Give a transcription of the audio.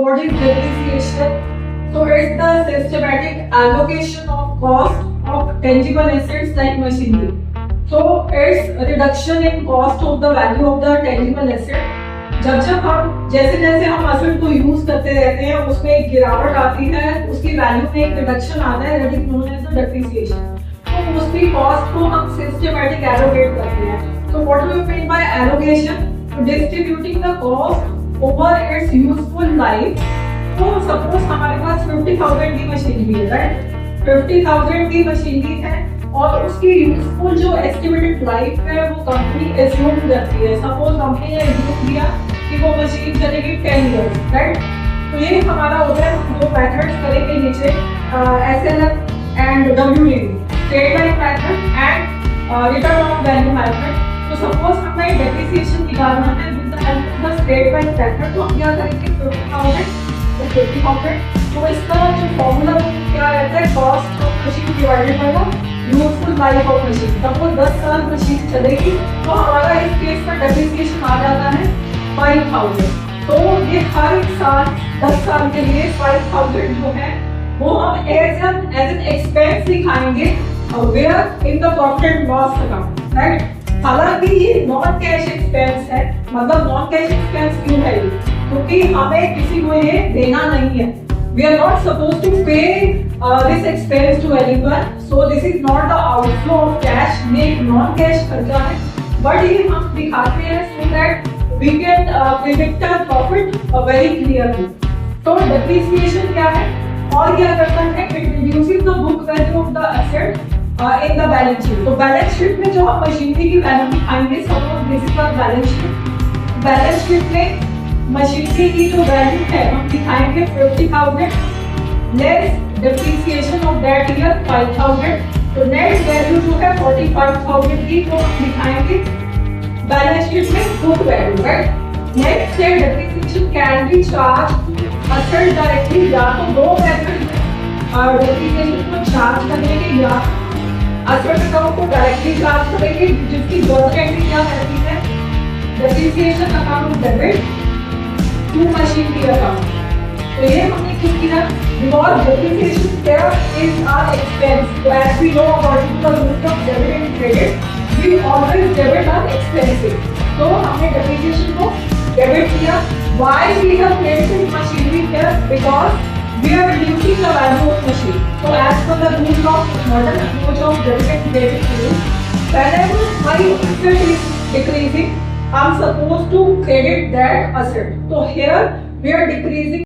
what is depreciation? So it's the systematic allocation of cost of tangible assets like machinery. So it's a reduction in cost of the value of the tangible asset. जब हम जैसे जैसे हम asset को use करते रहते हैं उसमें एक गिरावट आती है, उसकी वैल्यू में एक रिडक्शन आता है, that is known as the depreciation. तो उसकी कॉस्ट को हम सिस्टमैटिक एलोकेट करते हैं. So what do we mean by allocation? Distributing the cost over its useful life. तो सपोज हमारे पास 50,000 की मशीनरी है, राइट? 50,000 की मशीनरी है और उसकी यूजफुल जो एस्टिमेटेड लाइफ है वो कंपनी एज्यूम करती है. सपोज हमने ये एज्यूम किया कि वो मशीन चलेगी 10 इयर्स, राइट? तो ये हमारा हो गया. दो मेथड्स करेंगे नीचे, SLF and WDV, straight line method and return on value method. तो सपोज हमें डेप्रिसिएशन निकालना है with the help of the straight line method. तो हम क्या करेंगे? 50,000 तो इसका जो फॉर्मूला क्या रहता है? Cost of machine divided by the useful life of machine. Suppose 10 साल मशीन चलेगी तो हमारा इस केस में डेप्रिसिएशन आ जाता है 5,000. तो ये हर साल 10 साल के लिए 5,000 जो है वो हम एज एन एक्सपेंस दिखाएंगे where in the profit and loss account, right? हालांकि ये नॉन कैश एक्सपेंस है. मतलब नॉन कैश एक्सपेंस क्यों है? क्योंकि हमें किसी को ये देना नहीं है. We are not supposed to pay this expense to anyone. So this is not the outflow of cash. ये नॉन कैश खर्चा है. But ये हम दिखाते हैं so that we can predict our profit very clearly. तो depreciation क्या है और क्या करता है? It reduces the book value of the asset in the balance sheet. तो बैलेंस शीट में जो हम मशीनरी की वैल्यू दिखाएंगे, suppose this is our balance sheet. Balance sheet में मशीनरी की जो वैल्यू है हम दिखाएंगे 50,000 less depreciation of that year 5,000. तो नेट वैल्यू जो है 45,000 की वो हम दिखाएंगे बैलेंस शीट में बुक वैल्यू, राइट? नेक्स्ट से depreciation can be charge asset directly, या तो दो मेथड और डेप्रिसिएशन को चार्ज करने के या असेट अकाउंट को डायरेक्टली चार्ज करेंगे, जिसकी गवर्नमेंट क्या कहती है? Depreciation account debit to machinery account. तो ये हमने क्यों किया? बिकॉज डेप्रिसिएशन क्या इज आवर एक्सपेंस. तो as we know according to the rule of debit and credit we always debit our expenses. तो हमने डेप्रिसिएशन को डेबिट किया. Why we have placed machinery here? Because we are reducing the value of machine. So as per the rule of modern approach of debit and credit rule, whenever my asset is decreasing, I am supposed to credit that asset. So here we are decreasing